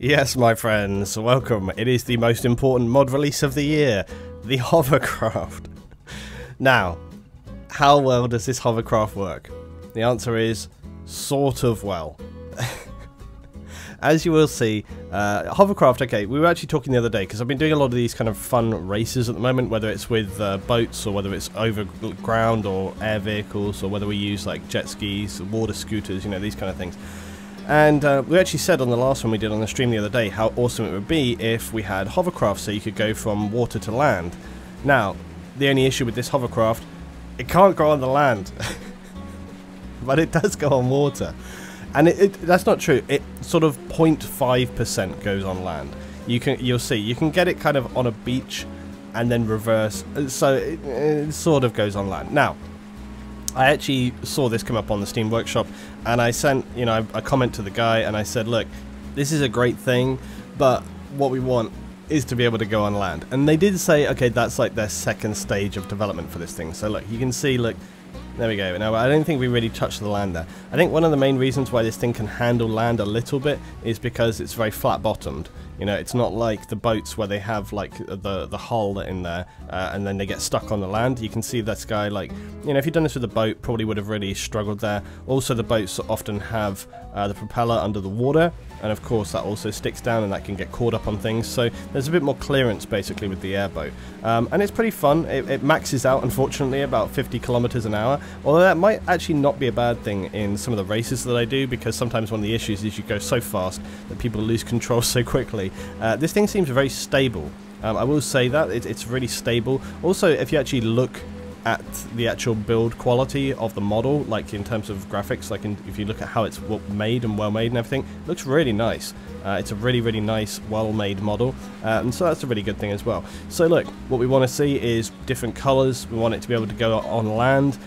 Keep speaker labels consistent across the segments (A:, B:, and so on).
A: Yes, my friends, welcome. It is the most important mod release of the year, the Hovercraft. Now, how well does this Hovercraft work? The answer is, sort of well. As you will see, Hovercraft, okay, we were actually talking the other day, because I've been doing a lot of these kind of fun races at the moment, whether it's with boats, or whether it's over ground, or air vehicles, or whether we use like jet skis, water scooters, you know, these kind of things. And we actually said on the last one we did on the stream the other day how awesome it would be if we had hovercraft so you could go from water to land. Now, the only issue with this hovercraft, it can't go on the land. But it does go on water. And that's not true. It sort of 0.5% goes on land. You'll see, you can get it kind of on a beach and then reverse, so it sort of goes on land. Now, I actually saw this come up on the Steam Workshop, and I sent, you know, a comment to the guy, and I said, look, this is a great thing, but what we want is to be able to go on land. And they did say, okay, that's like their second stage of development for this thing. So look, you can see, look, there we go. Now, I don't think we really touched the land there. I think one of the main reasons why this thing can handle land a little bit is because it's very flat-bottomed. You know, it's not like the boats where they have like the hull in there and then they get stuck on the land. You can see this guy, like, you know, if you'd done this with a boat, probably would have really struggled there. Also, the boats often have the propeller under the water, and of course that also sticks down and that can get caught up on things. So there's a bit more clearance basically with the airboat, and it's pretty fun. It maxes out, unfortunately, about 50 kilometers an hour. Although that might actually not be a bad thing in some of the races that I do, because sometimes one of the issues is you go so fast that people lose control so quickly. This thing seems very stable. I will say that it's really stable. Also, if you actually look at the actual build quality of the model, like in terms of graphics, like if you look at how it's made and well made and everything, it looks really nice. It's a really nice, well made model, and so that's a really good thing as well. So look, what we want to see is different colors. We want it to be able to go on land.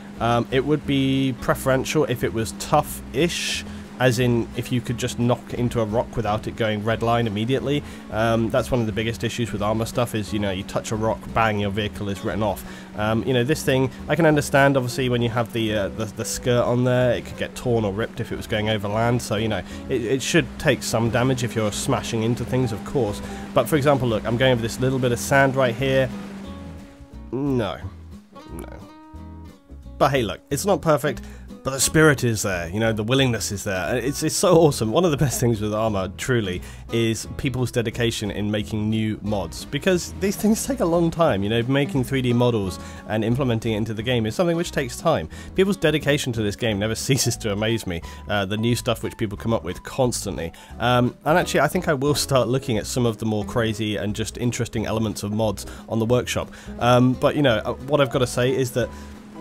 A: It would be preferential if it was tough-ish, as in if you could just knock into a rock without it going red line immediately. That's one of the biggest issues with ARMA stuff, is, you know, you touch a rock, bang, your vehicle is written off. You know, this thing, I can understand, obviously, when you have the skirt on there, it could get torn or ripped if it was going over land, so, you know, it should take some damage if you're smashing into things, of course. But, for example, look, I'm going over this little bit of sand right here. No. But hey, look, it's not perfect, but the spirit is there, you know, the willingness is there. It's so awesome. One of the best things with ARMA, truly, is people's dedication in making new mods, because these things take a long time. You know, making 3D models and implementing it into the game is something which takes time. People's dedication to this game never ceases to amaze me, the new stuff which people come up with constantly. And actually, I think I will start looking at some of the more crazy and just interesting elements of mods on the workshop. But, you know, what I've got to say is that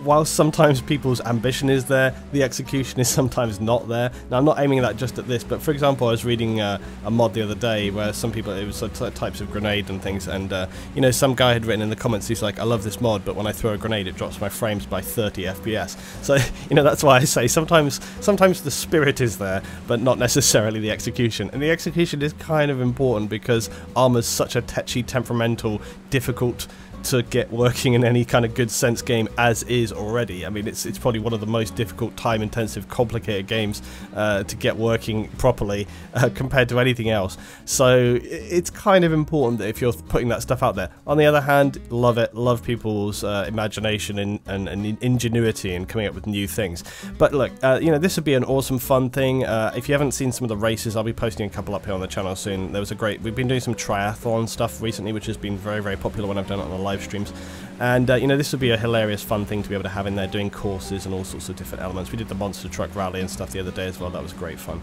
A: while sometimes people's ambition is there, the execution is sometimes not there. Now, I'm not aiming that just at this, but for example, I was reading a mod the other day where some people, it was types of grenade and things, and you know, some guy had written in the comments, he's like, I love this mod, but when I throw a grenade it drops my frames by 30 FPS. So, you know, that's why I say sometimes the spirit is there, but not necessarily the execution. And the execution is kind of important because ARMA's such a tetchy, temperamental, difficult to get working in any kind of good sense game as is already. I mean, it's probably one of the most difficult, time-intensive, complicated games to get working properly compared to anything else. So it's kind of important that if you're putting that stuff out there. On the other hand, love it, love people's imagination and ingenuity in coming up with new things. But look, you know, this would be an awesome, fun thing. If you haven't seen some of the races, I'll be posting a couple up here on the channel soon. There was a great, we've been doing some triathlon stuff recently, which has been very popular when I've done it on the live streams, and you know, this would be a hilarious, fun thing to be able to have in there, doing courses and all sorts of different elements. We did the monster truck rally and stuff the other day as well. That was great fun.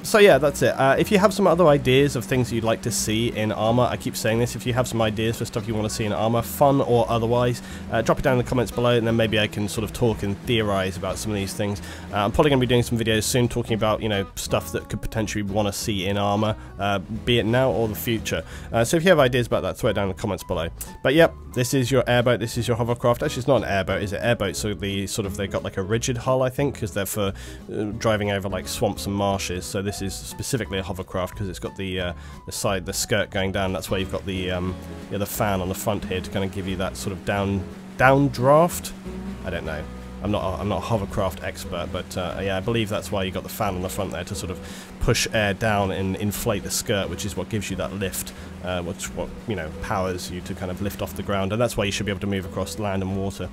A: So yeah, that's it. If you have some other ideas of things you'd like to see in ARMA, I keep saying this, if you have some ideas for stuff you want to see in ARMA, fun or otherwise, drop it down in the comments below, and then maybe I can sort of talk and theorize about some of these things. I'm probably going to be doing some videos soon talking about, you know, stuff that could potentially want to see in ARMA, be it now or the future. So if you have ideas about that, throw it down in the comments below. But yep, this is your airboat, this is your hovercraft. Actually, it's not an airboat, it's an airboat, so they've got like a rigid hull, I think, because they're for driving over like swamps and marshes. So this is specifically a hovercraft because it's got the skirt going down. That's why you've got the fan on the front here to kind of give you that sort of down draft. I don't know. I'm not a hovercraft expert, but yeah, I believe that's why you got the fan on the front there to sort of push air down and inflate the skirt, which is what gives you that lift, what you know, powers you to kind of lift off the ground, and that's why you should be able to move across land and water.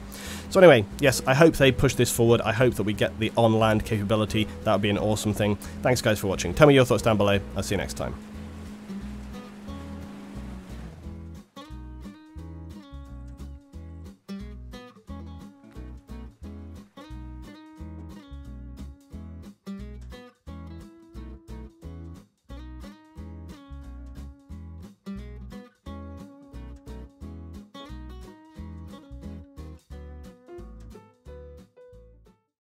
A: So anyway, yes, I hope they push this forward. I hope that we get the on-land capability. That would be an awesome thing. Thanks guys for watching. Tell me your thoughts down below. I'll see you next time.